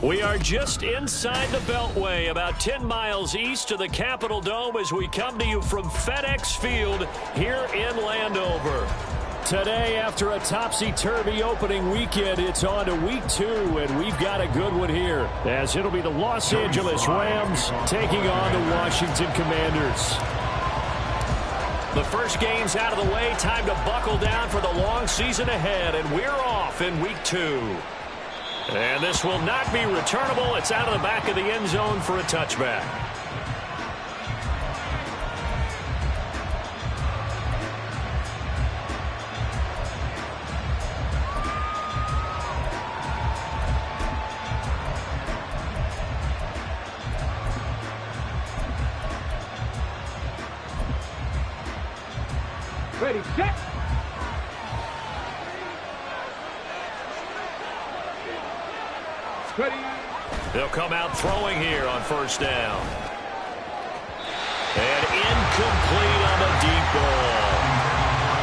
We are just inside the Beltway, about 10 miles east of the Capitol Dome as we come to you from FedEx Field here in Landover. Today, after a topsy-turvy opening weekend, it's on to week 2, and we've got a good one here, as it'll be the Los Angeles Rams taking on the Washington Commanders. The first game's out of the way, time to buckle down for the long season ahead, and we're off in week 2. And this will not be returnable. It's out of the back of the end zone for a touchback. Ready, set. Ready. They'll come out throwing here on first down. And incomplete on the deep ball.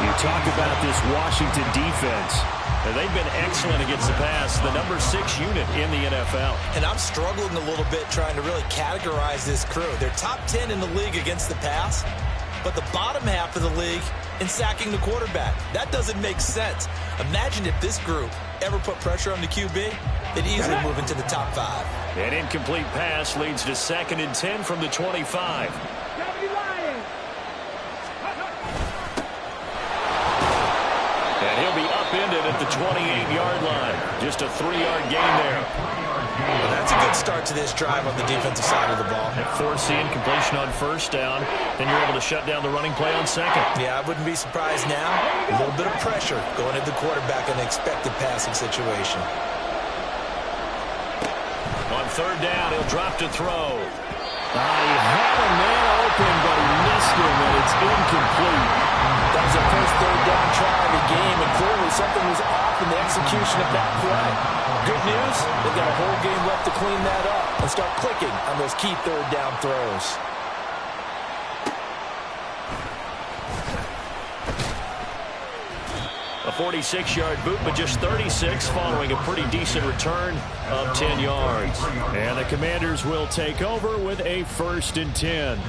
You talk about this Washington defense. And they've been excellent against the pass, the number 6 unit in the NFL. And I'm struggling a little bit trying to really categorize this crew. They're top 10 in the league against the pass, but the bottom half of the league in sacking the quarterback. That doesn't make sense. Imagine if this group ever put pressure on the QB, they'd easily move into the top 5. An incomplete pass leads to 2nd and 10 from the 25. And he'll be upended at the 28-yard line. Just a 3-yard gain there. Well, that's a good start to this drive on the defensive side of the ball. Forcing completion on first down, then you're able to shut down the running play on 2nd. Yeah, I wouldn't be surprised now. A little bit of pressure going at the quarterback in an expected passing situation. On 3rd down, he'll drop to throw. He had a man open, but he missed him, and it's incomplete. That was the first 3rd down try of the game, and clearly something was off in the execution of that play. Good news, they've got a whole game left to clean that up and start clicking on those key 3rd down throws. A 46-yard boot, but just 36 following a pretty decent return of 10 yards. And the Commanders will take over with a 1st and 10.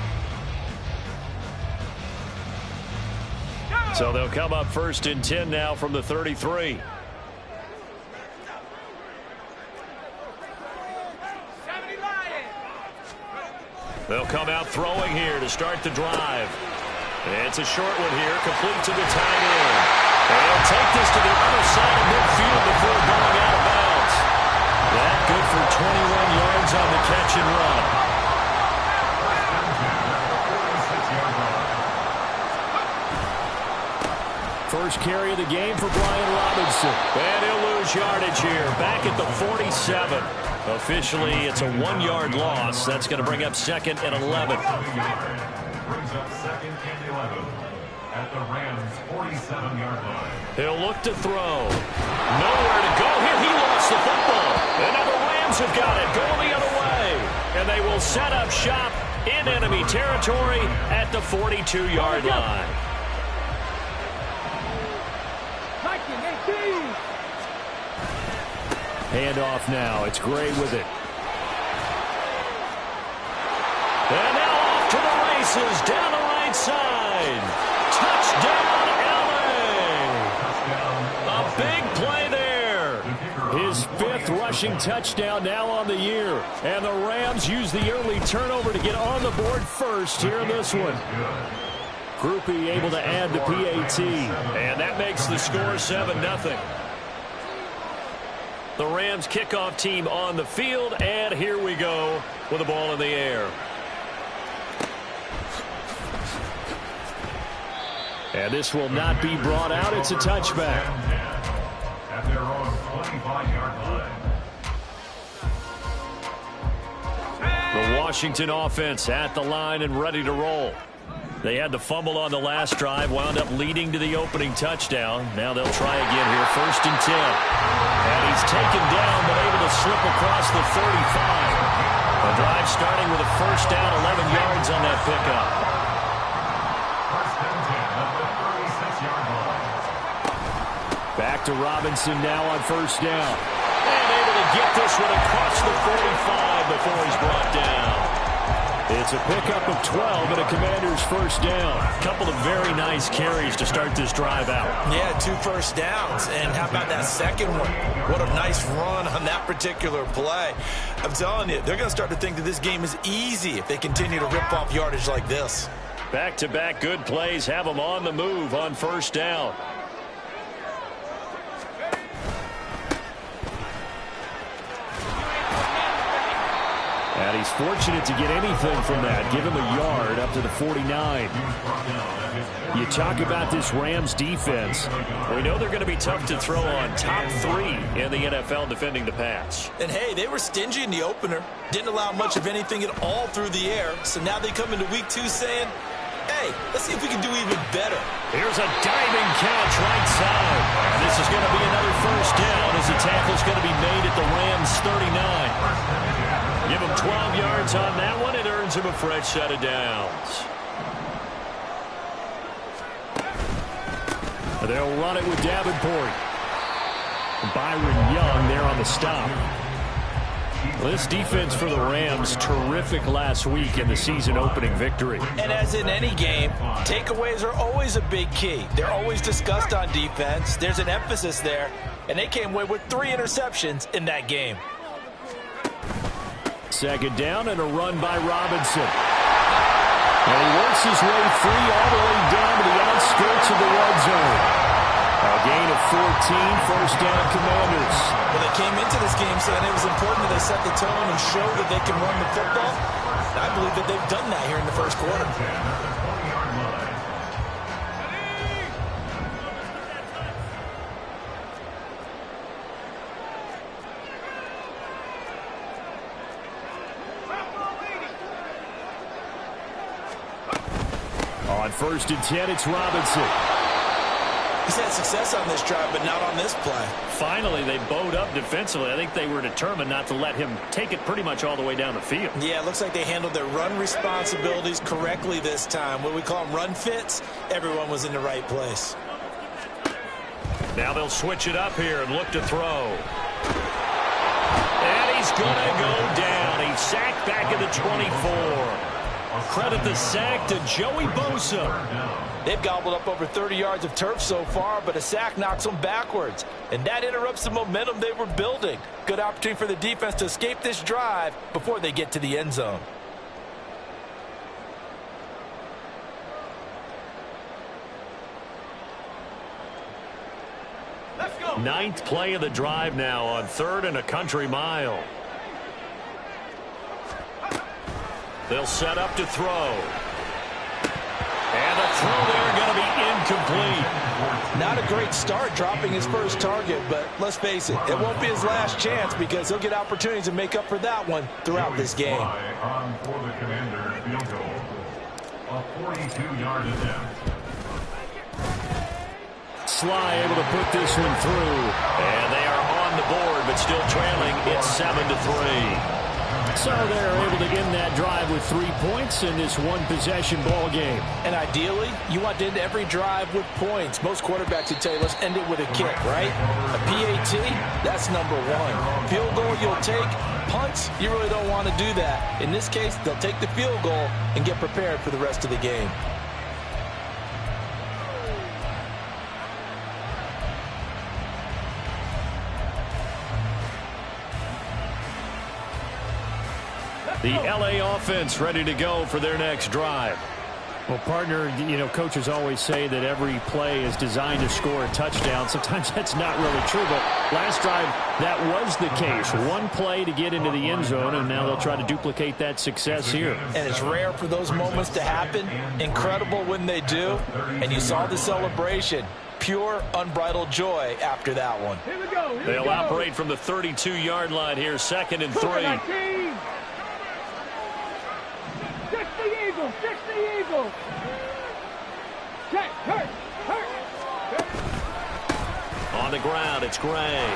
So they'll come up 1st and 10 now from the 33. They'll come out throwing here to start the drive. It's a short one here, complete to the tight end. And he'll take this to the other side of midfield before going out of bounds. That good for 21 yards on the catch and run. First carry of the game for Brian Robinson. And he'll lose yardage here, back at the 47. Officially, it's a 1-yard loss. That's going to bring up 2nd and 11. Brings up 2nd and 11 at the Rams' 47-yard line. He'll look to throw. Nowhere to go here. He lost the football. And now the Rams have got it. Going the other way. And they will set up shop in enemy territory at the 42-yard line. Handoff now. It's Gray with it. And now off to the races down the right side. Touchdown, LA. A big play there. His 5th rushing touchdown now on the year. And the Rams use the early turnover to get on the board first here in this one. Groupie able to add the PAT. And that makes the score 7-0. The Rams kickoff team on the field, and here we go with the ball in the air. And this will not be brought out. It's a touchback. At their own 25-yard line. The Washington offense at the line and ready to roll. They had the fumble on the last drive, wound up leading to the opening touchdown. Now they'll try again here, 1st and 10. And he's taken down, but able to slip across the 35. The drive starting with a 1st down, 11 yards on that pickup. 1st and 10 at the 36-yard line. Back to Robinson now on 1st down. And able to get this one across the 45 before he's brought down. It's a pickup of 12 and a Commander's first down. A couple of very nice carries to start this drive out. Yeah, 2 first downs. And how about that second one? What a nice run on that particular play. I'm telling you, they're going to start to think that this game is easy if they continue to rip off yardage like this. Back-to-back good plays have them on the move on first down. And he's fortunate to get anything from that. Give him a yard up to the 49. You talk about this Rams defense. We know they're going to be tough to throw on. Top 3 in the NFL defending the pass. And, hey, they were stingy in the opener. Didn't allow much of anything at all through the air. So now they come into week 2 saying, hey, let's see if we can do even better. Here's a diving catch right side. And this is going to be another first down as the tackle's going to be made at the Rams 39. Give him 12 yards on that one. It earns him a fresh set of downs. They'll run it with Davenport. Byron Young there on the stop. This defense for the Rams, terrific last week in the season-opening victory. And as in any game, takeaways are always a big key. They're always discussed on defense. There's an emphasis there, and they came away with 3 interceptions in that game. Second down and a run by Robinson. And he works his way free all the way down to the outskirts of the red zone. A gain of 14, first down Commanders. Well, they came into this game saying it was important that they set the tone and show that they can run the football. And I believe that they've done that here in the first quarter. On first and 10, it's Robinson. He's had success on this drive, but not on this play. Finally, they bowed up defensively. I think they were determined not to let him take it pretty much all the way down the field. Yeah, it looks like they handled their run responsibilities correctly this time. What we call them run fits, everyone was in the right place. Now they'll switch it up here and look to throw. And he's going to go down. He's sacked back at the 24. Credit the sack to Joey Bosa. They've gobbled up over 30 yards of turf so far, but a sack knocks them backwards. And that interrupts the momentum they were building. Good opportunity for the defense to escape this drive before they get to the end zone. Let's go. 9th play of the drive now on 3rd and a country mile. They'll set up to throw. And the throw there going to be incomplete. Not a great start dropping his first target, but let's face it, it won't be his last chance because he'll get opportunities to make up for that one throughout this game. For the Commanders field goal, a 42-yard attempt. Sly able to put this one through. And they are on the board, but still trailing. It's 7-3. So they're able to end that drive with 3 points in this one-possession ball game. And ideally, you want to end every drive with points. Most quarterbacks would tell you, let's end it with a kick, right? A PAT, that's number 1. Field goal you'll take. Punts, you really don't want to do that. In this case, they'll take the field goal and get prepared for the rest of the game. The LA offense ready to go for their next drive. Well, partner, you know, coaches always say that every play is designed to score a touchdown. Sometimes that's not really true, but last drive, that was the case. One play to get into the end zone, and now they'll try to duplicate that success here. And it's rare for those moments to happen. Incredible when they do. And you saw the celebration. Pure, unbridled joy after that one. They'll operate from the 32-yard line here, 2nd and 3. Fix the Eagles. Check, hurt. On the ground, it's Gray.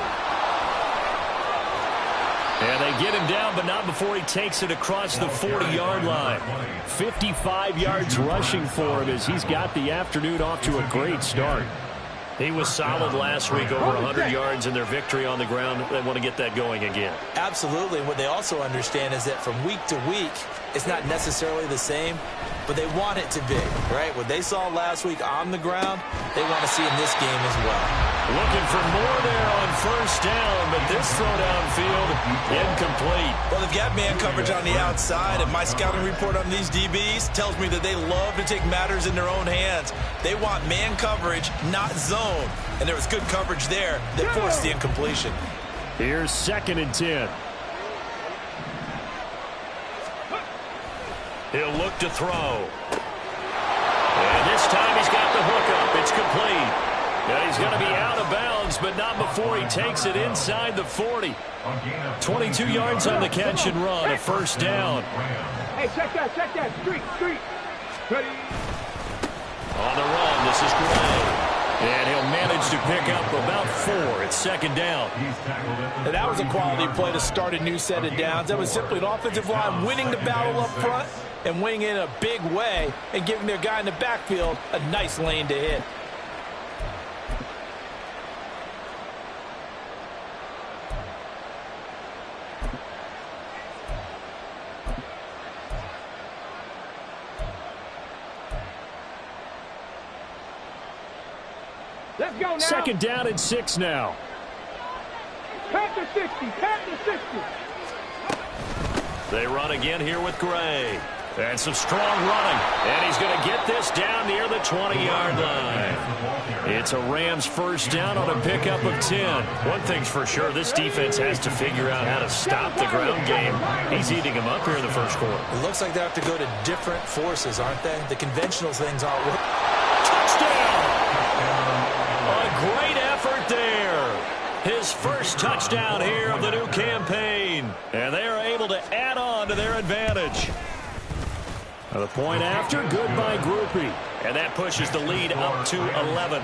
And they get him down, but not before he takes it across the 40-yard line. 55 yards rushing for him as he's got the afternoon off to a great start. He was solid last week, over 100 yards in their victory on the ground. They want to get that going again. Absolutely. And what they also understand is that from week to week, it's not necessarily the same, but they want it to be, right? What they saw last week on the ground, they want to see in this game as well. Looking for more there on first down, but this throw downfield, incomplete. Well, they've got man coverage on the outside, and my scouting report on these DBs tells me that they love to take matters in their own hands. They want man coverage, not zone. And there was good coverage there that forced the incompletion. Here's 2nd and 10. He'll look to throw. And this time he's got the hook up. It's complete. And he's going to be out of bounds, but not before he takes it inside the 40. 22 yards on the catch and run, a first down. Hey, check that. Street. Ready. On the run, this is Gray. And he'll manage to pick up about 4. It's 2nd down. And that was a quality play to start a new set of downs. That was simply an offensive line winning the battle up front and winning in a big way and giving their guy in the backfield a nice lane to hit. Let's go now. 2nd down and 6 now. Pat the 60. They run again here with Gray. And some strong running. And he's going to get this down near the 20-yard line. It's a Rams first down on a pickup of 10. One thing's for sure, this defense has to figure out how to stop the ground game. He's eating them up here in the first quarter. It looks like they have to go to different forces, aren't they? The conventional things aren't working. Touchdown! A great effort there. His first touchdown here of the new campaign. And they are able to add on to their advantage. The point after, good by Groupie. And that pushes the lead up to 11.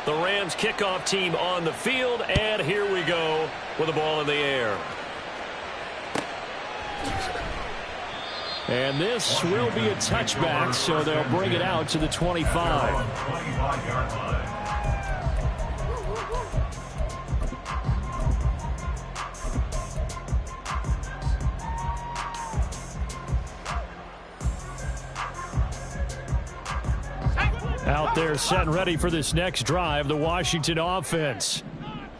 The Rams kickoff team on the field, and here we go with the ball in the air. And this will be a touchback, so they'll bring it out to the 25. Out there set and ready for this next drive, the Washington offense.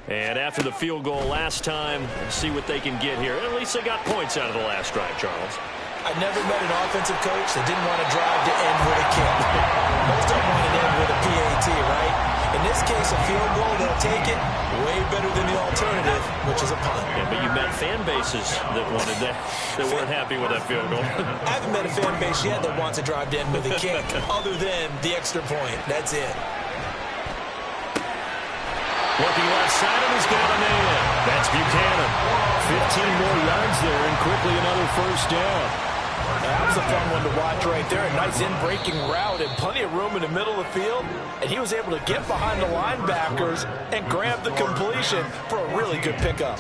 And after the field goal last time, let's see what they can get here. At least they got points out of the last drive, Charles. I never met an offensive coach that didn't want to drive to end with a kick. Most of them want to end with a PAT, right? In this case, a field goal, they'll take it way better than the alternative, which is a punt. Yeah, but you met fan bases that wanted that, that weren't happy with that field goal. I haven't met a fan base yet that wants to drive to end with a kick, other than the extra point. That's it. Looking left side, and he's got a man. That's Buchanan. 15 more yards there, and quickly another first down. That was a fun one to watch right there. A nice in-breaking route and plenty of room in the middle of the field. And he was able to get behind the linebackers and grab the completion for a really good pickup.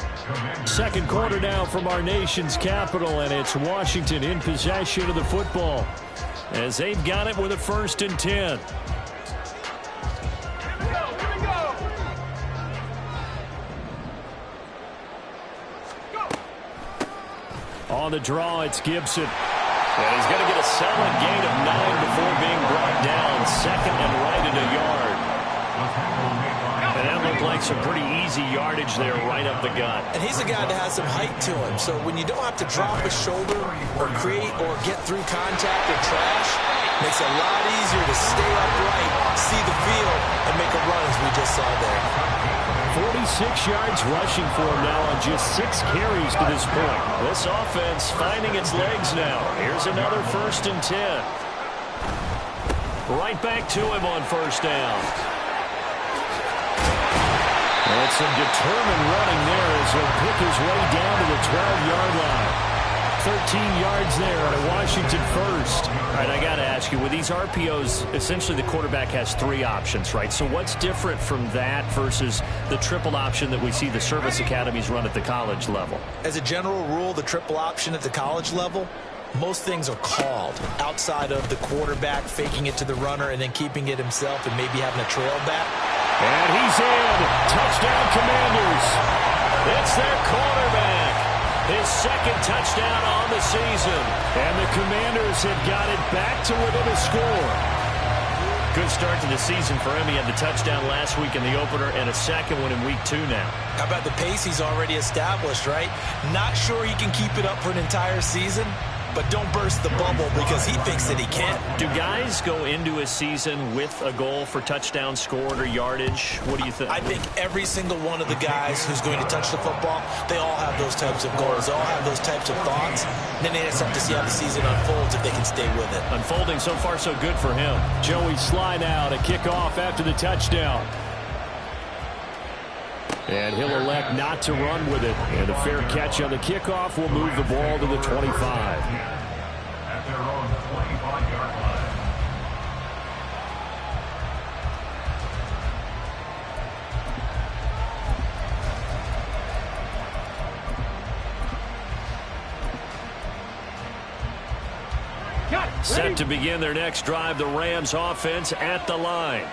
Second quarter now from our nation's capital, and it's Washington in possession of the football as they've got it with a 1st and 10. On the draw, it's Gibson. And he's going to get a solid gain of 9 before being brought down. 2nd and right at a yard. And that looked like some pretty easy yardage there right up the gut. And he's a guy that has some height to him. So when you don't have to drop a shoulder or create or get through contact or trash, it makes it a lot easier to stay upright, see the field, and make a run as we just saw there. 46 yards rushing for him now on just 6 carries to this point. This offense finding its legs now. Here's another 1st and 10. Right back to him on first down. And some determined running there as he'll pick his way down to the 12-yard line. 13 yards there on a Washington first. All right, I got to ask you, with these RPOs, essentially the quarterback has 3 options, right? So what's different from that versus the triple option that we see the service academies run at the college level? As a general rule, the triple option at the college level, most things are called outside of the quarterback faking it to the runner and then keeping it himself and maybe having a trail back. And he's in. Touchdown, Commanders. It's their quarterback. His second touchdown on the season. And the Commanders have got it back to within a score. Good start to the season for him. He had the touchdown last week in the opener and a second one in week 2 now. How about the pace he's already established, right? Not sure he can keep it up for an entire season, but don't burst the bubble because he thinks that he can. Do guys go into a season with a goal for touchdown scored or yardage? What do you think? I think every single one of the guys who's going to touch the football, they all have those types of goals. They all have those types of thoughts. And then they just have to see how the season unfolds if they can stay with it. Unfolding so far so good for him. Joey Sly now to kick off after the touchdown. And he'll elect not to run with it. And a fair catch on the kickoff will move the ball to the 25. At their own 25-yard line. Set to begin their next drive, the Rams offense at the line.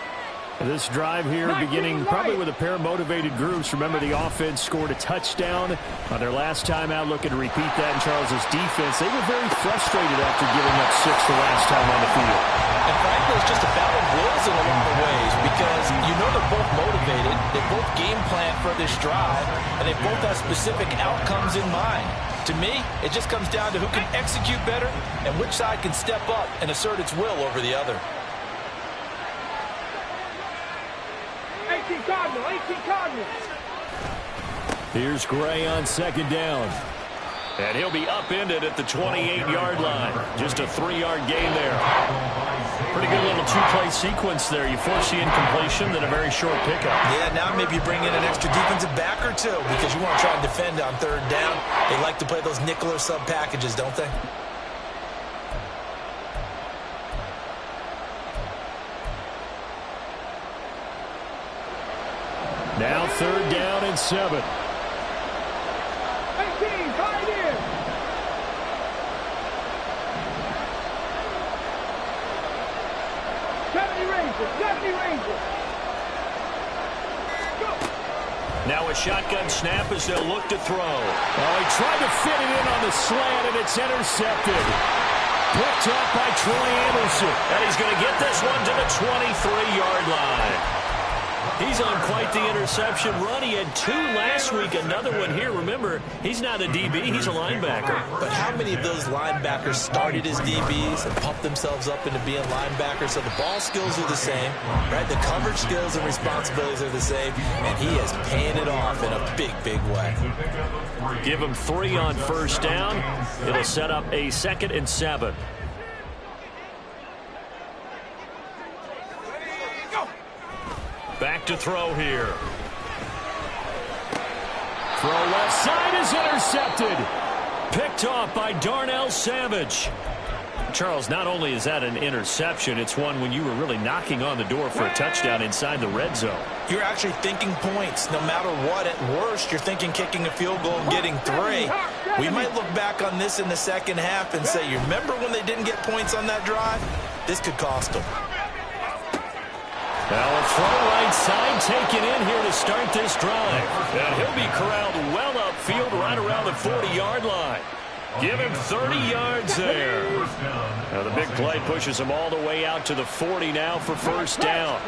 This drive here beginning probably with a pair of motivated groups. Remember, the offense scored a touchdown on their last time out. Looking to repeat that in Charles's defense. They were very frustrated after giving up 6 the last time on the field. And frankly, it's just a battle of wills in a lot of ways because you know they're both motivated. They both game plan for this drive, and they both have specific outcomes in mind. To me, it just comes down to who can execute better and which side can step up and assert its will over the other. 18 Cardinals. Here's Gray on second down. And he'll be upended at the 28-yard line. Just a 3-yard gain there. Pretty good little 2-play sequence there. You force the incompletion, then a very short pickup. Yeah, now maybe you bring in an extra defensive back or two because you want to try and defend on third down. They like to play those nickel or sub packages, don't they? Now 3rd down and 7. 18, right in. Deputy Ranger. Go. Now a shotgun snap as they'll look to throw. Oh, he tried to fit it in on the slant, and it's intercepted. Picked up by Troy Anderson. And he's going to get this one to the 23-yard line. He's on quite the interception run. He had 2 last week, another one here. Remember, he's not a DB, he's a linebacker. But how many of those linebackers started as DBs and pumped themselves up into being linebackers? So the ball skills are the same, right? The coverage skills and responsibilities are the same, and he is paying it off in a big, big way. Give him 3 on 1st down. It'll set up a 2nd and 7. Back to throw here. Throw left side is intercepted. Picked off by Darnell Savage. Charles, not only is that an interception, it's one when you were really knocking on the door for a touchdown inside the red zone. You're actually thinking points. No matter what, at worst, you're thinking kicking a field goal and getting 3. We might look back on this in the second half and say, you remember when they didn't get points on that drive? This could cost them. Now a throw right side taken in here to start this drive. And he'll be corralled well upfield right around the 40-yard line. Give him 30 yards there. Now the big play pushes him all the way out to the 40 now for 1st down.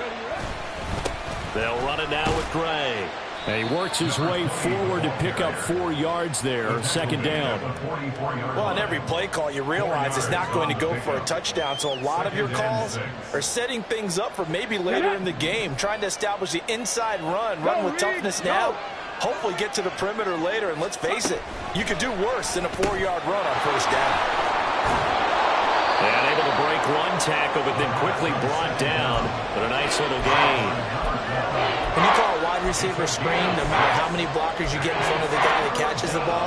They'll run it now with Gray. And he works his way forward to pick up 4 yards there, 2nd down. Well, on every play call, you realize it's not going to go for a touchdown, so a lot of your calls are setting things up for maybe later in the game, trying to establish the inside run with toughness now, hopefully get to the perimeter later, and let's face it, you could do worse than a 4-yard run on 1st down. And able to break 1 tackle, but then quickly brought down, but a nice little gain. When you call a wide receiver screen, no matter how many blockers you get in front of the guy that catches the ball,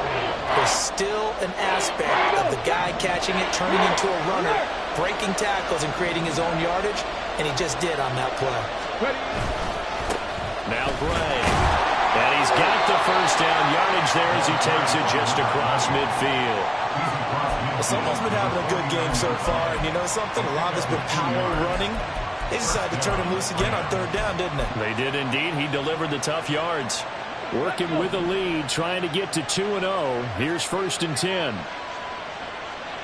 there's still an aspect of the guy catching it, turning into a runner, breaking tackles and creating his own yardage, and he just did on that play. Now Gray. And he's got the first down yardage there as he takes it just across midfield. Someone's been having a good game so far, and you know something? A lot of it's been power running. They decided to turn him loose again on third down, didn't they? They did indeed. He delivered the tough yards. Working with the lead, trying to get to 2-0. Here's 1st and 10.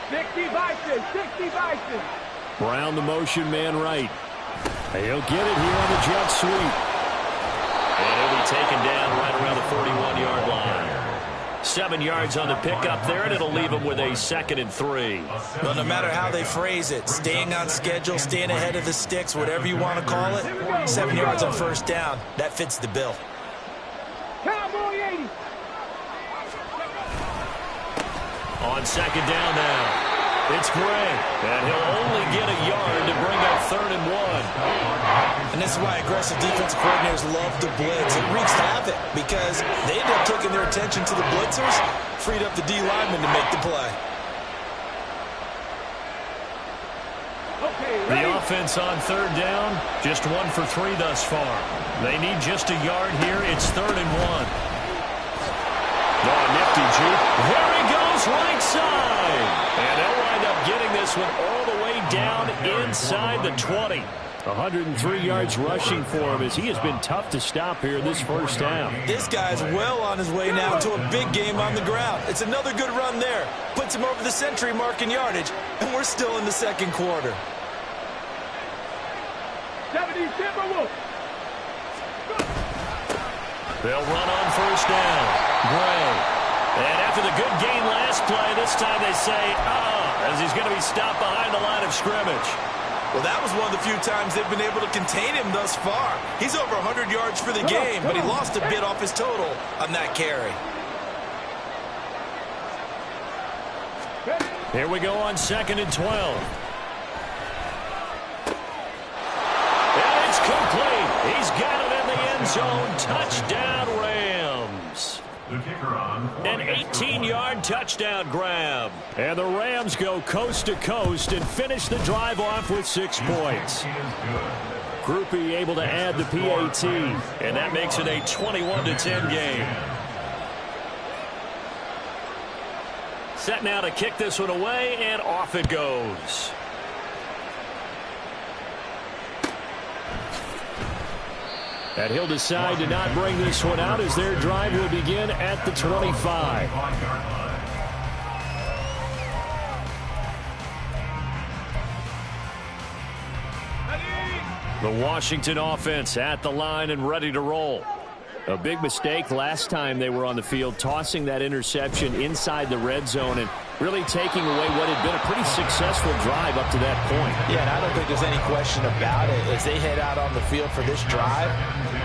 60 Vikings, 60 Vikings. Brown the motion man right. He'll get it here on the jet sweep. And he'll be taken down right around the 41-yard line. 7 yards on the pickup there, and it'll leave him with a 2nd and 3. Well, no matter how they phrase it, staying on schedule, staying ahead of the sticks, whatever you want to call it, 7 yards on first down, that fits the bill. Cowboy 80. On 2nd down now. It's Gray, and he'll only get a yard to bring up 3rd and 1. And this is why aggressive defensive coordinators love to blitz. It wreaks havoc because they end up taking their attention to the blitzers, freed up the D lineman to make the play. The offense on 3rd down, just 1 for 3 thus far. They need just a yard here. It's 3rd and 1. Oh, nifty juke. There he goes, right side. And they'll wind up getting this one all the way down inside the 20. 103 yards rushing for him as he has been tough to stop here this first half. This guy's well on his way now to a big game on the ground. It's another good run there. Puts him over the century mark in yardage, and we're still in the 2nd quarter. 70 Timberwolves. They'll run on first down. Gray. And after the good gain last play, this time they say, as he's going to be stopped behind the line of scrimmage. Well, that was one of the few times they've been able to contain him thus far. He's over 100 yards for the game, but he lost a bit off his total on that carry. Here we go on 2nd and 12. And it's complete. He's got it in the end zone. Touchdown, Rams. An 18-yard touchdown grab. And the Rams go coast to coast and finish the drive off with 6 points. Groupie able to add the PAT, and that makes it a 21-10 game. Set now to kick this one away, and off it goes. And he'll decide to not bring this one out as their drive will begin at the 25. The Washington offense at the line and ready to roll. A big mistake last time they were on the field, tossing that interception inside the red zone and really taking away what had been a pretty successful drive up to that point. Yeah, and I don't think there's any question about it. As they head out on the field for this drive,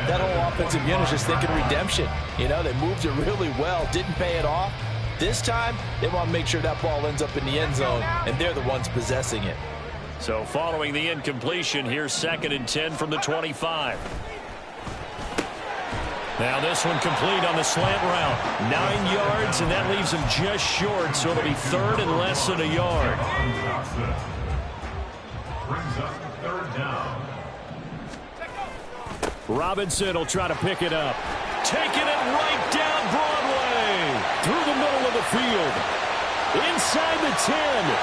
that whole offensive unit is just thinking redemption. You know, they moved it really well, didn't pay it off. This time, they want to make sure that ball ends up in the end zone, and they're the ones possessing it. So following the incompletion, here's 2nd and 10 from the 25. Now this one complete on the slant route. 9 yards, and that leaves him just short, so it'll be 3rd and less than a yard. Brings up 3rd down. Robinson will try to pick it up. Taking it right down Broadway. Through the middle of the field. Inside the 10.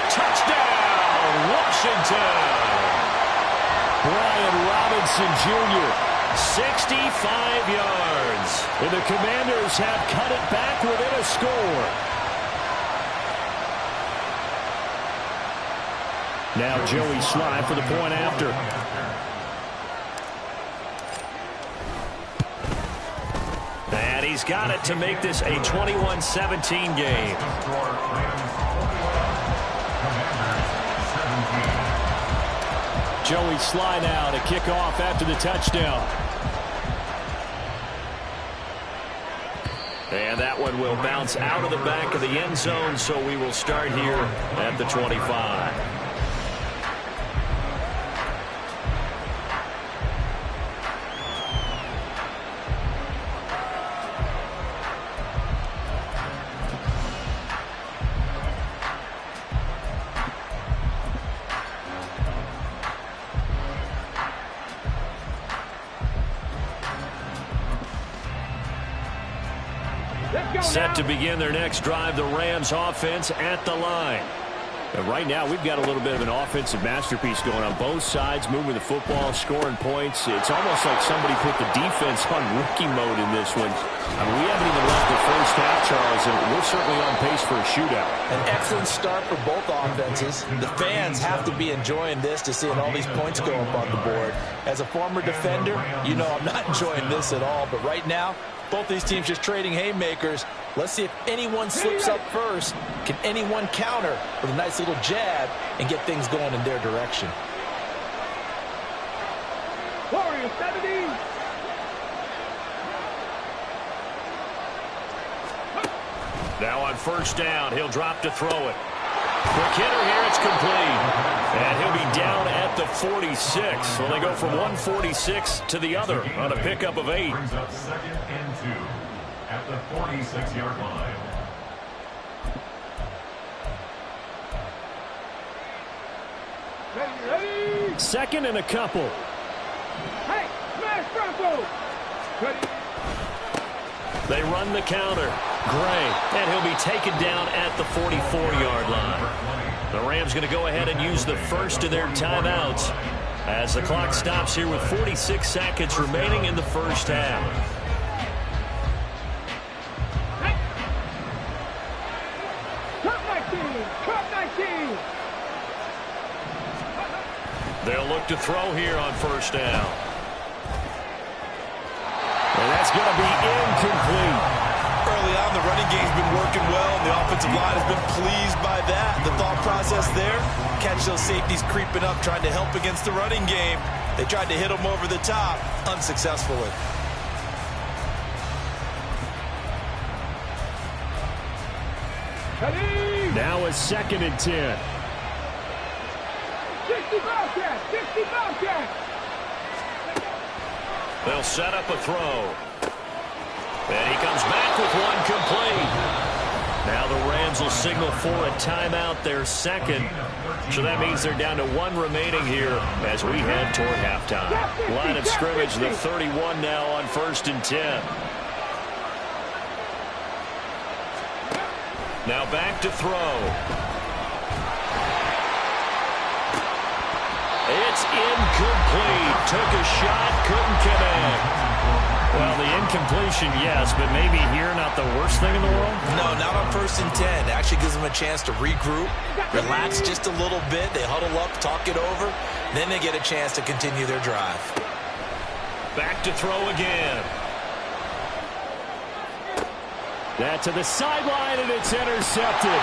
Touchdown, Washington. Brian Robinson Jr., 65 yards. And the Commanders have cut it back within a score. Now Joey Sly for the point after. And he's got it to make this a 21-17 game. Joey Sly now to kick off after the touchdown. And that one will bounce out of the back of the end zone, so we will start here at the 25. Set to begin their next drive, the Rams offense at the line. And right now, we've got a little bit of an offensive masterpiece going on both sides, moving the football, scoring points. It's almost like somebody put the defense on rookie mode in this one. I mean, we haven't even left the first half, Charles, and we're certainly on pace for a shootout. An excellent start for both offenses. The fans have to be enjoying this to seeing all these points go up on the board. As a former defender, you know I'm not enjoying this at all. But right now, both these teams just trading haymakers. Let's see if anyone slips up first. Can anyone counter with a nice little jab and get things going in their direction? Warrior 70. Now on first down, he'll drop to throw it. Quick hitter here, it's complete. And he'll be down at the 46. So they go from 146 to the other on a pickup of 8. Brings up 2nd and 2 at the 46-yard line. Ready. Second and a couple. Hey, smash Bronco. Ready. They run the counter. Gray, and he'll be taken down at the 44-yard line. The Rams going to go ahead and use the first of their timeouts as the clock stops here with 46 seconds remaining in the first half. Hey. Cut 19. Cut 19. They'll look to throw here on first down. And that's going to be incomplete. Early on, the running game's been working well, and the offensive line has been pleased by that. The thought process there, catch those safeties creeping up, trying to help against the running game. They tried to hit them over the top, unsuccessfully. Ready. Now a 2nd and 10. 60 Bobcat. 60 Bobcat. They'll set up a throw. And he comes back with one complete. Now the Rams will signal for a timeout, their second. So that means they're down to 1 remaining here as we head toward halftime. Line of scrimmage, the 31 now on 1st and 10. Now back to throw. It's incomplete. Took a shot, couldn't connect. Well, the incompletion, yes, but maybe here not the worst thing in the world? No, not on 1st and 10. It actually gives them a chance to regroup, relax just a little bit. They huddle up, talk it over. Then they get a chance to continue their drive. Back to throw again. That to the sideline, and it's intercepted.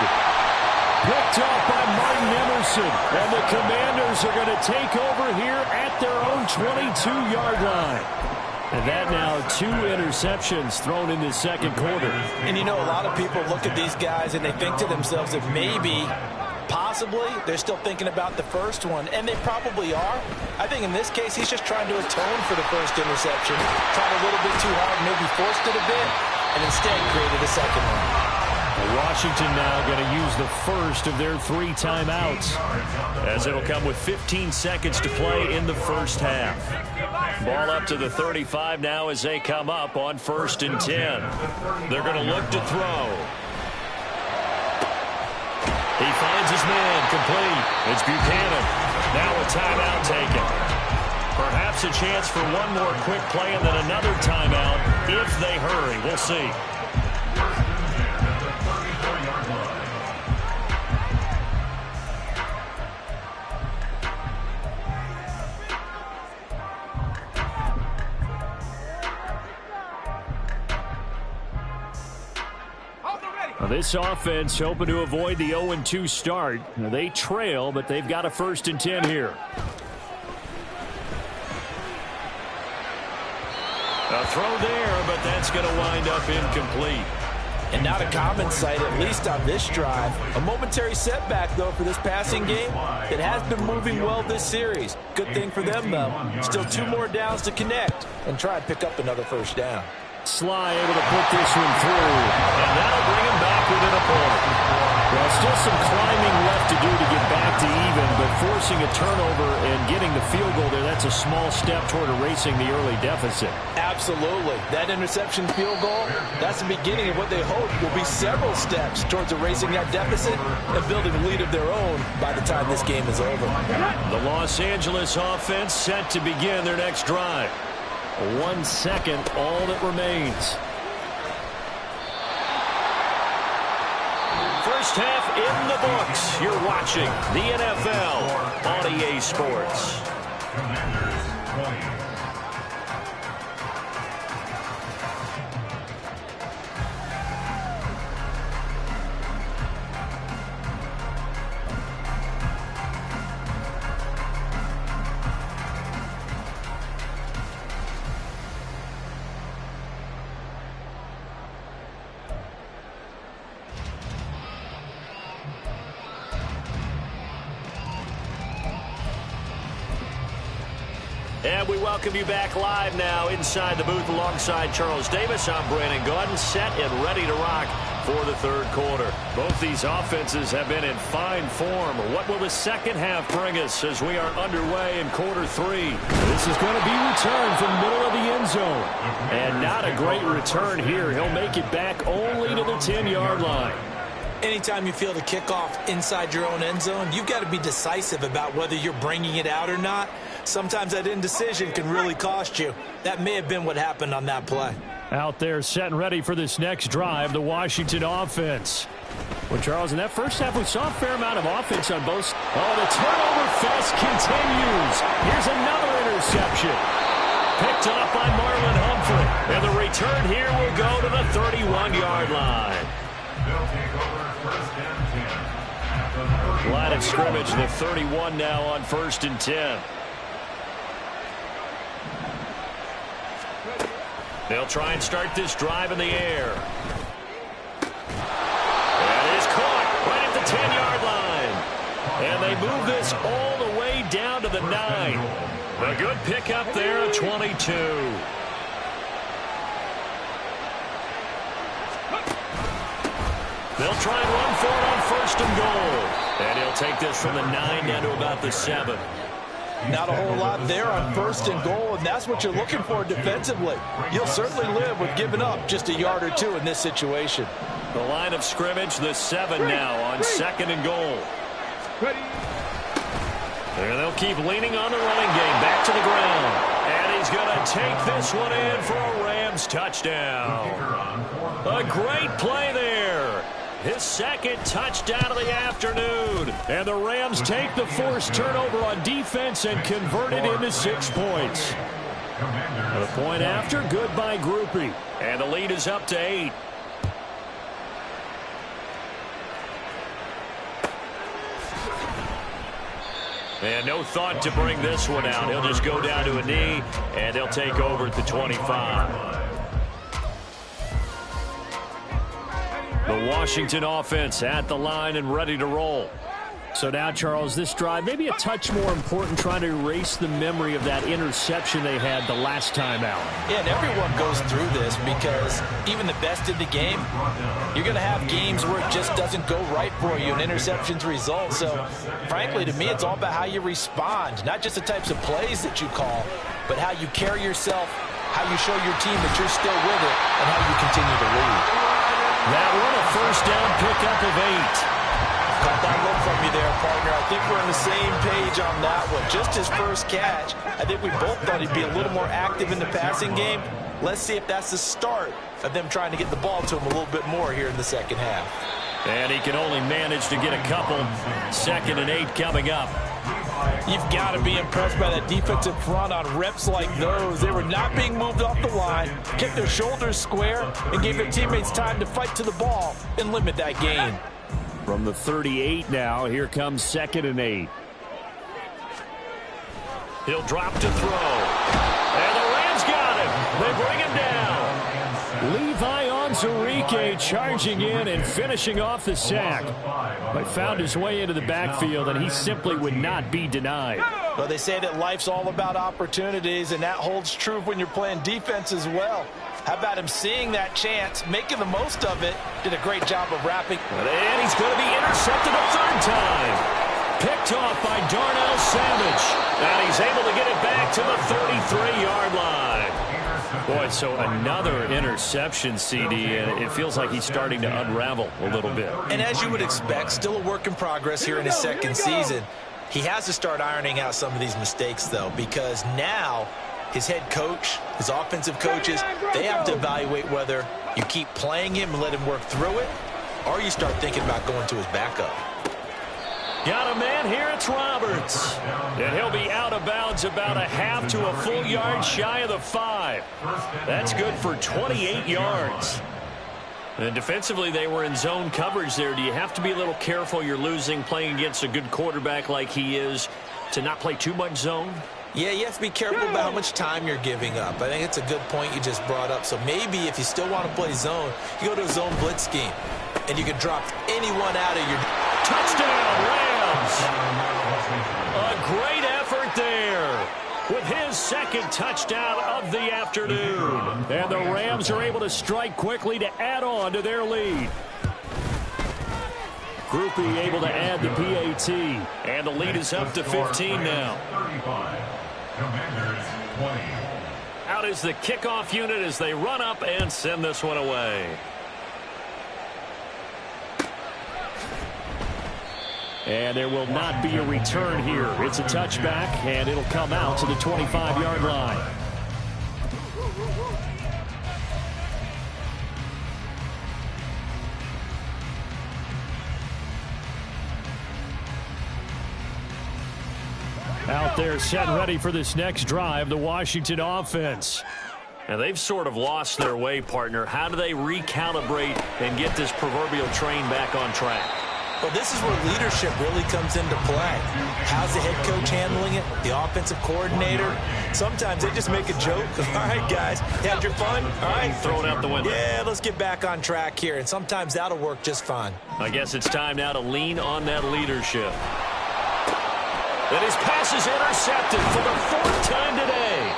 Picked off by Martin Emerson. And the Commanders are going to take over here at their own 22-yard line. And that now 2 interceptions thrown in the second quarter. And you know, a lot of people look at these guys and they think to themselves that maybe, possibly, they're still thinking about the first one. And they probably are. I think in this case, he's just trying to atone for the first interception. Tried a little bit too hard, maybe forced it a bit, and instead created a second one. Washington now going to use the first of their 3 timeouts, as it'll come with 15 seconds to play in the first half. Ball up to the 35 now as they come up on 1st and 10. They're going to look to throw. He finds his man, complete. It's Buchanan. Now a timeout taken. Perhaps a chance for one more quick play and then another timeout if they hurry. We'll see. This offense hoping to avoid the 0-2 start. They trail, but they've got a 1st and 10 here. A throw there, but that's going to wind up incomplete. And not a common sight, at least on this drive. A momentary setback, though, for this passing game that has been moving well this series. Good thing for them, though. Still 2 more downs to connect and try and pick up another first down. Sly able to put this one through, and that'll bring him back within a point. Well, still some climbing left to do to get back to even, but forcing a turnover and getting the field goal there, that's a small step toward erasing the early deficit. Absolutely. That interception field goal, that's the beginning of what they hope will be several steps towards erasing that deficit and building a lead of their own by the time this game is over. The Los Angeles offense set to begin their next drive. 1 second, all that remains. First half in the books. You're watching the NFL on EA Sports. Commanders 20. And we welcome you back live now inside the booth alongside Charles Davis. I'm Brandon Gaudin, set and ready to rock for the third quarter. Both these offenses have been in fine form. What will the second half bring us as we are underway in quarter three? This is going to be returned from the middle of the end zone. And not a great return here. He'll make it back only to the 10-yard line. Anytime you feel the kickoff inside your own end zone, you've got to be decisive about whether you're bringing it out or not. Sometimes that indecision can really cost you. That may have been what happened on that play. Out there set and ready for this next drive, the Washington offense. Well, Charles, in that first half, we saw a fair amount of offense on both. Oh, the turnover fest continues. Here's another interception. Picked up by Marlon Humphrey. And the return here will go to the 31-yard line. They'll take over first and 10. Line of scrimmage, the 31 now on first and 10. They'll try and start this drive in the air. That is caught right at the 10-yard line. And they move this all the way down to the 9. A good pickup there at 22. They'll try and run for it on first and goal. And he'll take this from the 9 down to about the 7. Not a whole lot there on first and goal, and that's what you're looking for defensively. You'll certainly live with giving up just a yard or two in this situation. The line of scrimmage, the 7 now on second and goal. There they'll keep leaning on the running game. Back to the ground. And he's going to take this one in for a Rams touchdown. A great play there. His second touchdown of the afternoon. And the Rams take the forced turnover on defense and convert it into 6 points. The point after, good by Groupie. And the lead is up to 8. And no thought to bring this one out. He'll just go down to a knee, and they'll take over at the 25. The Washington offense at the line and ready to roll. So now, Charles, this drive maybe a touch more important, trying to erase the memory of that interception they had the last time out. Yeah, and everyone goes through this because even the best in the game, you're going to have games where it just doesn't go right for you and interceptions result. So, frankly, to me, it's all about how you respond, not just the types of plays that you call, but how you carry yourself, how you show your team that you're still with it, and how you continue to lead. That one, a first down pickup of 8. Caught that look from you there, partner. I think we're on the same page on that one. Just his first catch. I think we both thought he'd be a little more active in the passing game. Let's see if that's the start of them trying to get the ball to him a little bit more here in the second half. And he can only manage to get a couple. Second and 8 coming up. You've got to be impressed by that defensive front on reps like those. They were not being moved off the line, kept their shoulders square, and gave their teammates time to fight to the ball and limit that gain. From the 38 now, here comes second and 8. He'll drop to throw. And the Rams got him. They bring him down. Levi Onwuzurike charging in and finishing off the sack. But found his way into the backfield, and he simply would not be denied. Well, they say that life's all about opportunities, and that holds true when you're playing defense as well. How about him seeing that chance, making the most of it? Did a great job of wrapping. And he's going to be intercepted a third time. Picked off by Darnell Savage. And he's able to get it back to the 33-yard line. Boy, so another interception, CD, and it feels like he's starting to unravel a little bit. And as you would expect, still a work in progress here in his second season. He has to start ironing out some of these mistakes, though, because now his head coach, his offensive coaches, they have to evaluate whether you keep playing him and let him work through it, or you start thinking about going to his backup. Got a man here, it's Roberts. And he'll be out of bounds about a half to a full yard shy of the 5. That's good for 28 yards. And defensively, they were in zone coverage there. Do you have to be a little careful you're losing playing against a good quarterback like he is to not play too much zone? Yeah, you have to be careful about how much time you're giving up. I think it's a good point you just brought up. So maybe if you still want to play zone, you go to a zone blitz scheme, and you can drop anyone out of your... Touchdown, Rams! A great effort there with his second touchdown of the afternoon. And the Rams are able to strike quickly to add on to their lead. Groupie able to add the PAT. And the lead is up to 15 now. 35. Commanders 20. Out is the kickoff unit as they run up and send this one away. And there will not be a return here. It's a touchback, and it'll come out to the 25-yard line. Out there set and ready for this next drive, the Washington offense. And they've sort of lost their way, partner. How do they recalibrate and get this proverbial train back on track? Well, this is where leadership really comes into play. How's the head coach handling it? The offensive coordinator? Sometimes they just make a joke. All right, guys, had your fun? All right. Throw it out the window. Yeah, let's get back on track here. And sometimes that'll work just fine. I guess it's time now to lean on that leadership. And his pass is intercepted for the 4th time today.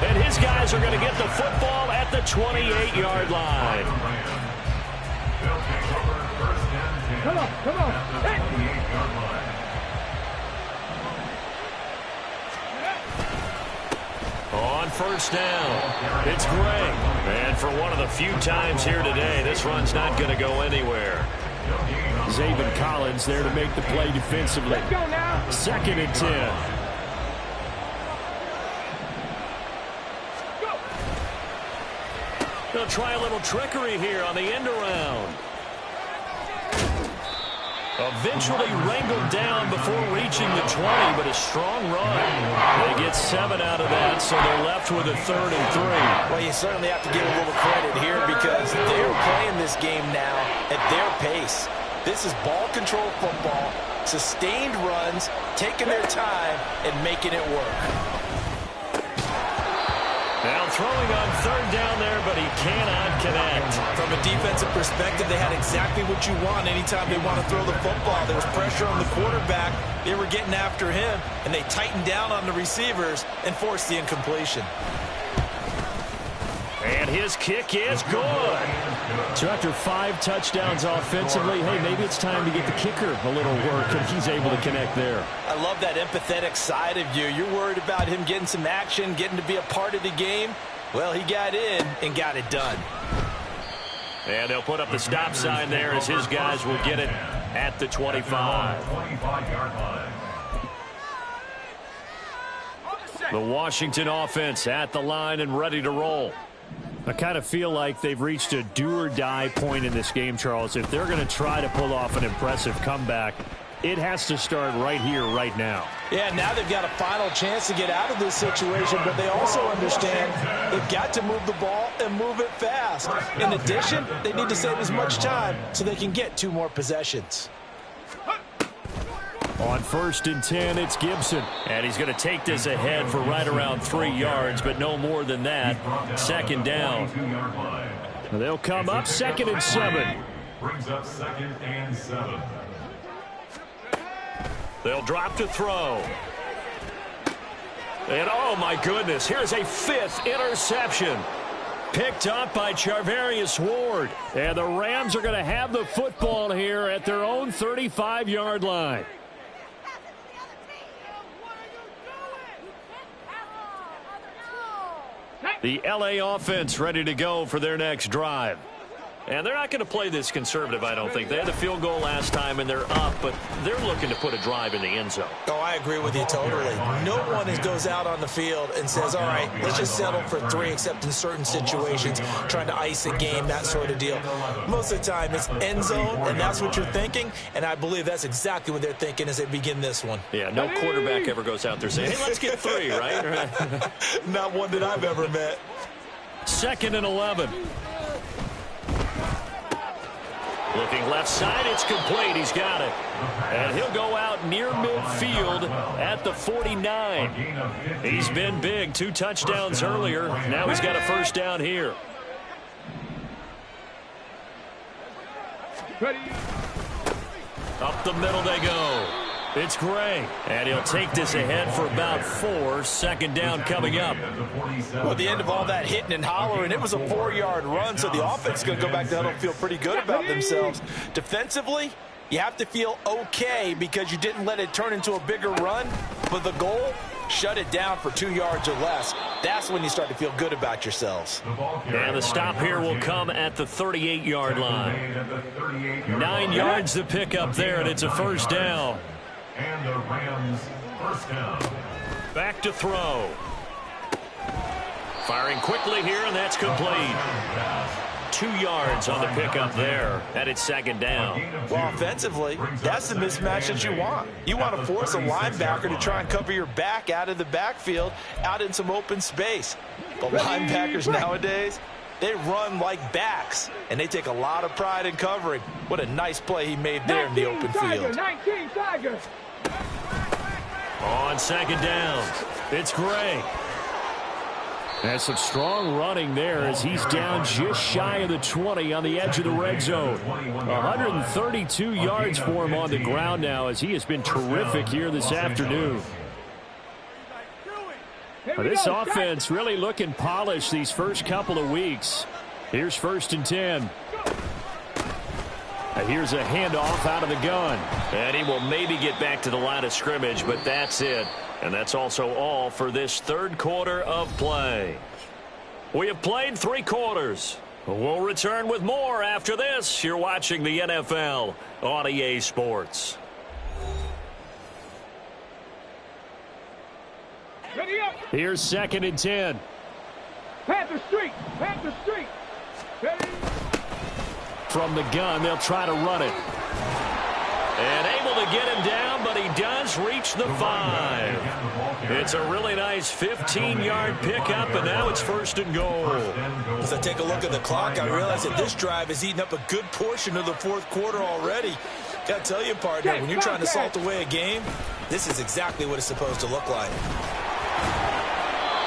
And his guys are going to get the football at the 28-yard line. Come on, come on. Hey. On first down, it's Gray. And for one of the few times here today, this run's not going to go anywhere. Zaven Collins there to make the play defensively. Let's go now. 2nd and 10. They'll try a little trickery here on the end around. Eventually wrangled down before reaching the 20, but a strong run. They get 7 out of that, so they're left with a 3rd and 3. Well, you certainly have to give a little credit here because they're playing this game now at their pace. This is ball control football, sustained runs, taking their time, and making it work. Now throwing on 3rd down there, but he cannot connect. From a defensive perspective, they had exactly what you want anytime they want to throw the football. There was pressure on the quarterback. They were getting after him, and they tightened down on the receivers and forced the incompletion. And his kick is good. So after 5 touchdowns offensively, hey, maybe it's time to get the kicker a little work, and he's able to connect there. I love that empathetic side of you. You're worried about him getting some action, getting to be a part of the game. Well, he got in and got it done. And they'll put up the stop sign there as his guys will get it at the 25. 25-yard line. The Washington offense at the line and ready to roll. I kind of feel like they've reached a do-or-die point in this game, Charles. If they're going to try to pull off an impressive comeback, it has to start right here, right now. Yeah, now they've got a final chance to get out of this situation, but they also understand they've got to move the ball and move it fast. In addition, they need to save as much time so they can get 2 more possessions. On 1st and 10, it's Gibson. And he's going to take this ahead for right around 3 yards, but no more than that. 2nd down. They'll come up 2nd and 7. Brings up 2nd and 7. They'll drop to throw. And, oh, my goodness, here's a 5th interception. Picked up by Charvarius Ward. And the Rams are going to have the football here at their own 35-yard line. The LA offense ready to go for their next drive. And they're not going to play this conservative, I don't think. They had the field goal last time, and they're up, but they're looking to put a drive in the end zone. Oh, I agree with you totally. No one goes out on the field and says, all right, let's just settle for 3, except in certain situations, trying to ice a game, that sort of deal. Most of the time, it's end zone, and that's what you're thinking, and I believe that's exactly what they're thinking as they begin this one. Yeah, no quarterback ever goes out there saying, hey, let's get 3, right? Not one that I've ever met. 2nd and 11. Looking left side, it's complete. He's got it. And he'll go out near midfield at the 49. He's been big. 2 touchdowns earlier. Now he's got a first down here. Up the middle they go. It's Gray. And he'll take this ahead for about 4. 2nd down coming up. Well, at the end of all that hitting and hollering, it was a 4-yard run, so the offense is going to go back to huddle and feel pretty good about themselves. Defensively, you have to feel okay because you didn't let it turn into a bigger run, but the goal, shut it down for 2 yards or less. That's when you start to feel good about yourselves. And the stop here will come at the 38-yard line. 9 yards to pick up there, and it's a first down. And the Rams first down. Back to throw. Firing quickly here, and that's complete. 2 yards on the pickup there, and it's 2nd down. Well, offensively, that's the mismatch that you want. You want to force a linebacker to try and cover your back out of the backfield, out in some open space. But linebackers nowadays, they run like backs, and they take a lot of pride in covering. What a nice play he made there in the open field. 19 Tigers. On 2nd down, it's Gray. That's some strong running there as he's down just shy of the 20 on the edge of the red zone. 132 yards for him on the ground now as he has been terrific here this afternoon. This offense really looking polished these first couple of weeks. Here's 1st and 10. Here's a handoff out of the gun. And he will maybe get back to the line of scrimmage, but that's it. And that's also all for this 3rd quarter of play. We have played 3 quarters. We'll return with more after this. You're watching the NFL on EA Sports. Here's 2nd and 10. Panther Street. Panther Street. Ready. From the gun, they'll try to run it. And able to get him down, but he does reach the 5. It's a really nice 15-yard pickup, and now it's 1st and goal. As I take a look at the clock, I realize that this drive has eaten up a good portion of the 4th quarter already. Got to tell you, partner, when you're trying to salt away a game, this is exactly what it's supposed to look like.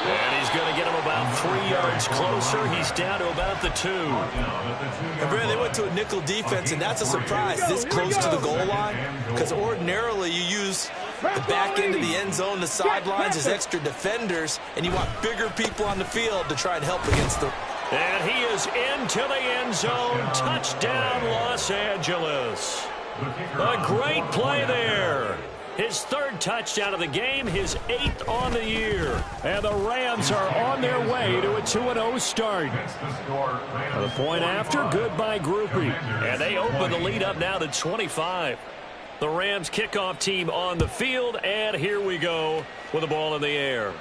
And he's going to get him about 3 yards closer. He's down to about the 2. And Brad, they went to a nickel defense, and that's a surprise this close to the goal line, because ordinarily you use the back end of the end zone, the sidelines as extra defenders, and you want bigger people on the field to try and help against the... And he is into the end zone. Touchdown, Los Angeles. A great play there. His 3rd touchdown of the game, his 8th on the year. And the Rams are on their way to a 2-0 start. The point after, good by Groupie. And they open the lead up now to 25. The Rams kickoff team on the field, and here we go with the ball in the air.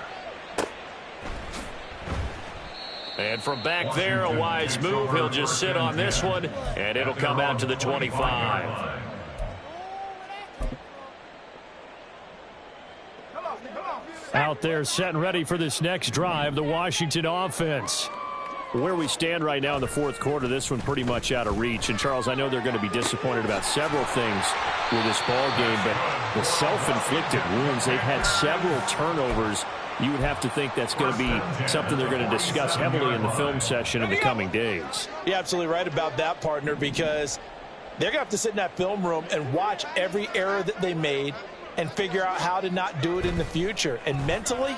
And from back there, a wise move. He'll just sit on this one, and it'll come out to the 25. Out there set and ready for this next drive, the Washington offense. Where we stand right now in the 4th quarter, this one pretty much out of reach. And, Charles, I know they're going to be disappointed about several things with this ball game, but the self-inflicted wounds, they've had several turnovers. You would have to think that's going to be something they're going to discuss heavily in the film session in the coming days. You're absolutely right about that, partner, because they're going to have to sit in that film room and watch every error that they made and figure out how to not do it in the future. And mentally,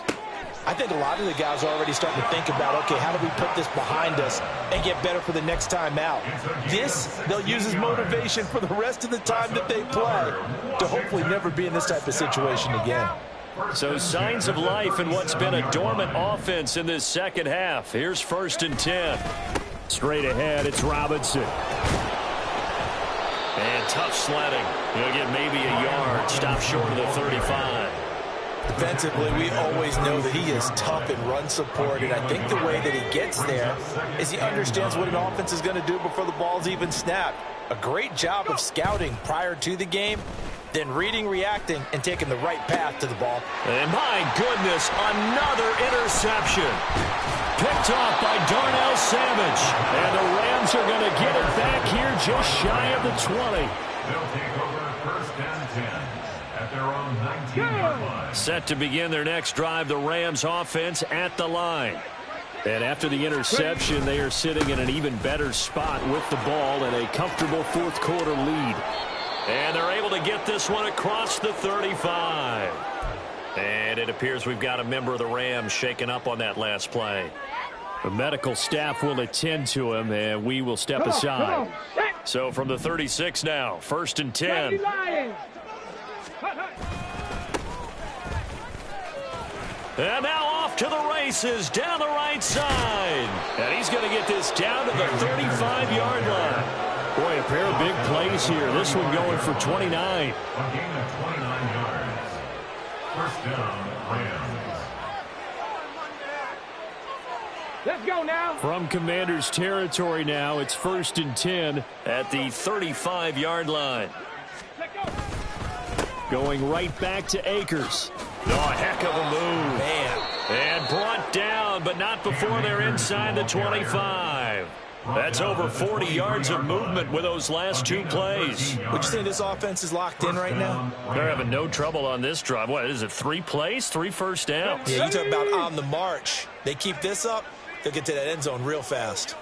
I think a lot of the guys are already starting to think about, okay, how do we put this behind us and get better for the next time out? This, they'll use as motivation for the rest of the time that they play to hopefully never be in this type of situation again. So signs of life in what's been a dormant offense in this second half. Here's 1st and 10. Straight ahead, it's Robinson. And tough sledding. He'll get maybe a yard. Stop short of the 35. Defensively, we always know that he is tough in run support, and I think the way that he gets there is he understands what an offense is going to do before the ball's even snapped. A great job of scouting prior to the game, then reading, reacting, and taking the right path to the ball. And my goodness, another interception. Picked off by Darnell Savage. And the Rams are going to get it back here just shy of the 20. They'll take over 1st and 10 at their own 19-yard line. Set to begin their next drive, the Rams offense at the line. And after the interception, they are sitting in an even better spot with the ball and a comfortable 4th quarter lead. And they're able to get this one across the 35. And it appears we've got a member of the Rams shaken up on that last play. The medical staff will attend to him, and we will step aside. So from the 36 now, 1st and 10. And now off to the races down the right side. And he's going to get this down to the 35-yard line. Boy, a pair of big plays here. This one going for 29. A gain of 29 yards. 1st down, Rams. Let's go now. From Commanders territory now, it's 1st and 10 at the 35-yard line. Let's go. Going right back to Akers. Oh, heck of a move. Man. And brought down, but not before they're inside the 25. That's over 40 yards of movement with those last 2 plays. Would you say this offense is locked in right now? They're having no trouble on this drive. What is it, 3 plays, 3 first downs? Yeah, you talk about on the march. They keep this up, they'll get to that end zone real fast.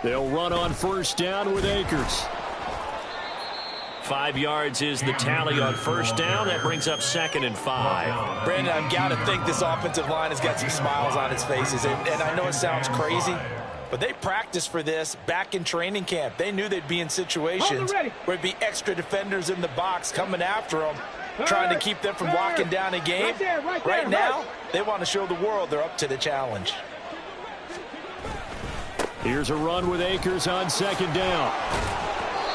They'll run on 1st down with Akers. 5 yards is the tally on 1st down. That brings up 2nd and 5. Brandon, I've got to think this offensive line has got some smiles on its faces. And I know it sounds crazy, but they practiced for this back in training camp. They knew they'd be in situations where it'd be extra defenders in the box coming after them, trying to keep them from locking down a game. Right now, they want to show the world they're up to the challenge. Here's a run with Akers on 2nd down.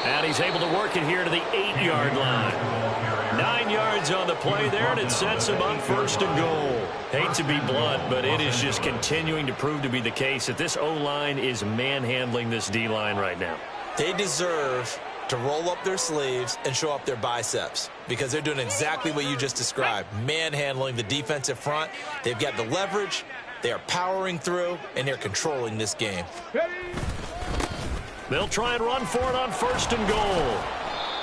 And he's able to work it here to the 8-yard line. 9 yards on the play there, and it sets him up 1st and goal. Hate to be blunt, but it is just continuing to prove to be the case that this O-line is manhandling this D-line right now. They deserve to roll up their sleeves and show up their biceps because they're doing exactly what you just described, manhandling the defensive front. They've got the leverage, they are powering through, and they're controlling this game. They'll try and run for it on 1st and goal.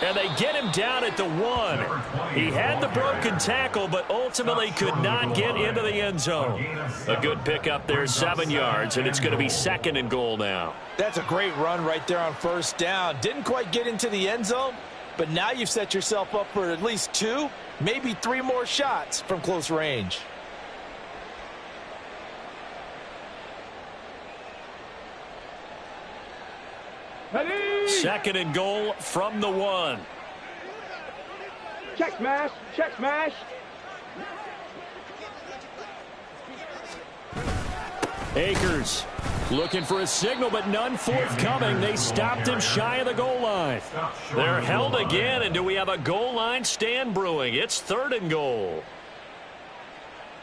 And they get him down at the 1. He had the broken tackle, but ultimately could not get into the end zone. A good pickup there, 7 yards, and it's going to be 2nd and goal now. That's a great run right there on 1st down. Didn't quite get into the end zone, but now you've set yourself up for at least 2, maybe 3 more shots from close range. Ready? 2nd and goal from the 1. Check smash. Check smash. Akers looking for a signal, but none forthcoming. They stopped him shy of the goal line. They're held again, and do we have a goal line stand brewing? It's 3rd and goal.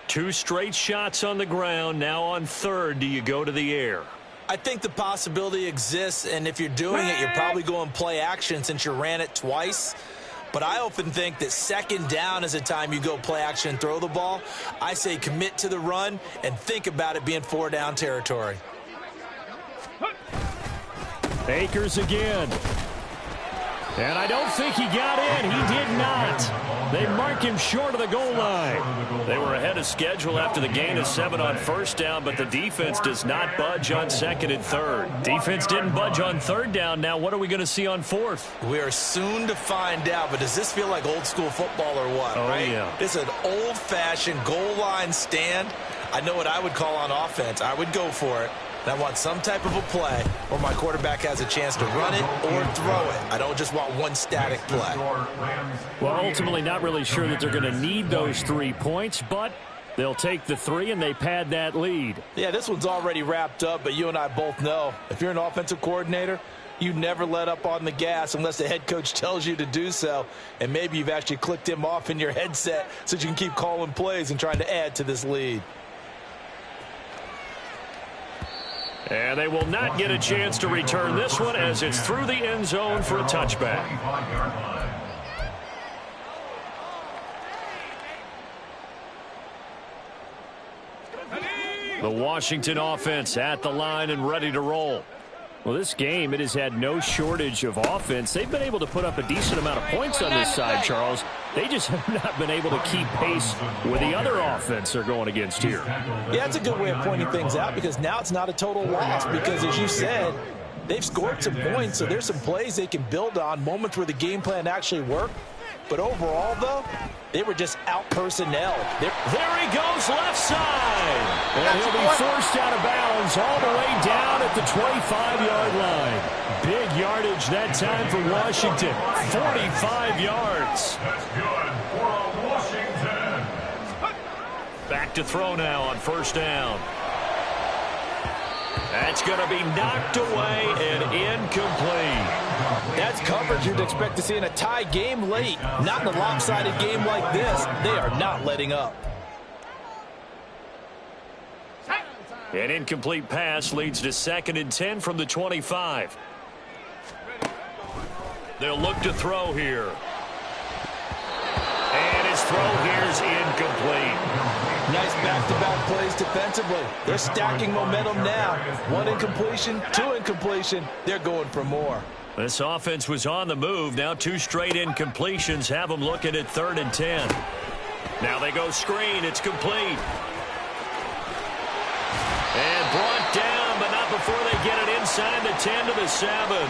2 straight shots on the ground. Now on 3rd, do you go to the air? I think the possibility exists, and if you're doing it, you're probably going play action since you ran it twice. But I often think that 2nd down is a time you go play action and throw the ball. I say commit to the run and think about it being 4 down territory. Akers again. And I don't think he got in. He did not. They mark him short of the goal line. They were ahead of schedule after the gain of 7 on first down, but the defense does not budge on second and third. Defense didn't budge on third down. Now what are we going to see on fourth? We are soon to find out, but does this feel like old school football or what? Oh, right? yeah. It's an old-fashioned goal line stand. I know what I would call on offense. I would go for it. And I want some type of a play where my quarterback has a chance to run it or throw it. I don't just want one static play. Well, ultimately not really sure that they're going to need those 3 points, but they'll take the 3 and they pad that lead. Yeah, this one's already wrapped up, but you and I both know if you're an offensive coordinator, you never let up on the gas unless the head coach tells you to do so. And maybe you've actually clicked him off in your headset so you can keep calling plays and trying to add to this lead. And they will not get a chance to return this one as it's through the end zone for a touchback. The Washington offense at the line and ready to roll. Well, this game, it has had no shortage of offense. They've been able to put up a decent amount of points on this side, Charles. They just have not been able to keep pace with the other offense they're going against here. Yeah, it's a good way of pointing things out because now it's not a total loss because, as you said, they've scored some points, so there's some plays they can build on, moments where the game plan actually worked. But overall, though, they were just out-personnel. There he goes, left side. And he'll be forced out of bounds all the way down at the 25-yard line. Big yardage that time for Washington. 45 yards. That's good for Washington. Back to throw now on first down. That's going to be knocked away and incomplete. That's coverage you'd expect to see in a tie game late. Not in a lopsided game like this. They are not letting up. An incomplete pass leads to 2nd and 10 from the 25. They'll look to throw here. And his throw here is incomplete. Nice back-to-back plays defensively. They're stacking momentum now. 1 incompletion, 2 incompletion. They're going for more. This offense was on the move. Now 2 straight incompletions have them looking at 3rd and 10. Now they go screen. It's complete. And brought down, but not before they get it inside the 10 to the 7.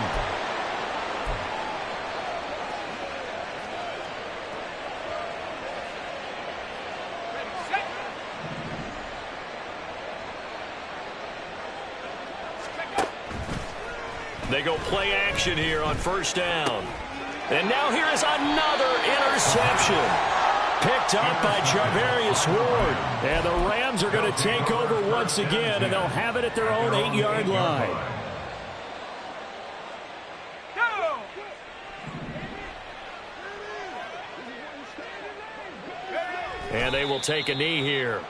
They go play action here on first down. And now here is another interception. Picked up by Charvarius Ward. And the Rams are going to take over once again, and they'll have it at their own 8-yard line. And they will take a knee here.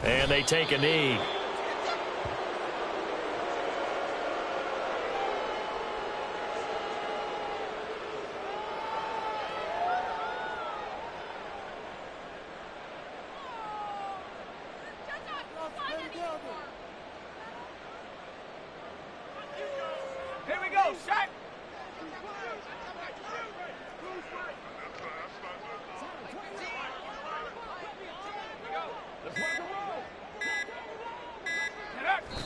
And they take a knee. Here we go, shot.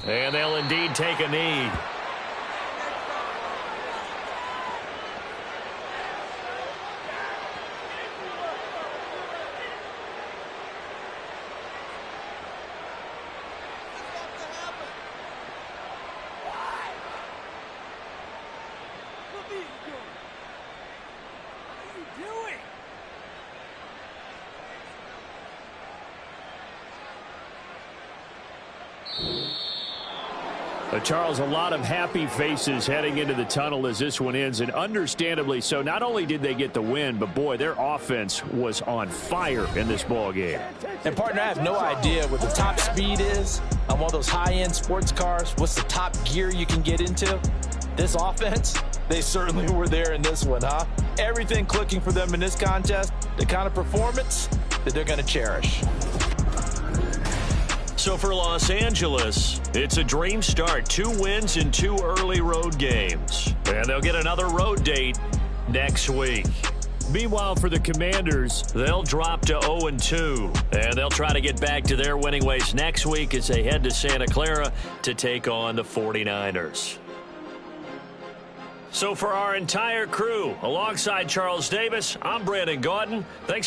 And they'll indeed take a knee. Charles, a lot of happy faces heading into the tunnel as this one ends, and understandably so. Not only did they get the win, but boy, their offense was on fire in this ball game. And partner, I have no idea what the top speed is on one of those high-end sports cars. What's the top gear you can get into? This offense, They certainly were there in this one, huh? Everything clicking for them in this contest, the kind of performance that they're going to cherish. So for Los Angeles, it's a dream start. 2 wins in 2 early road games. And they'll get another road date next week. Meanwhile, for the Commanders, they'll drop to 0-2. And they'll try to get back to their winning ways next week as they head to Santa Clara to take on the 49ers. So for our entire crew, alongside Charles Davis, I'm Brandon Gaudin. Thanks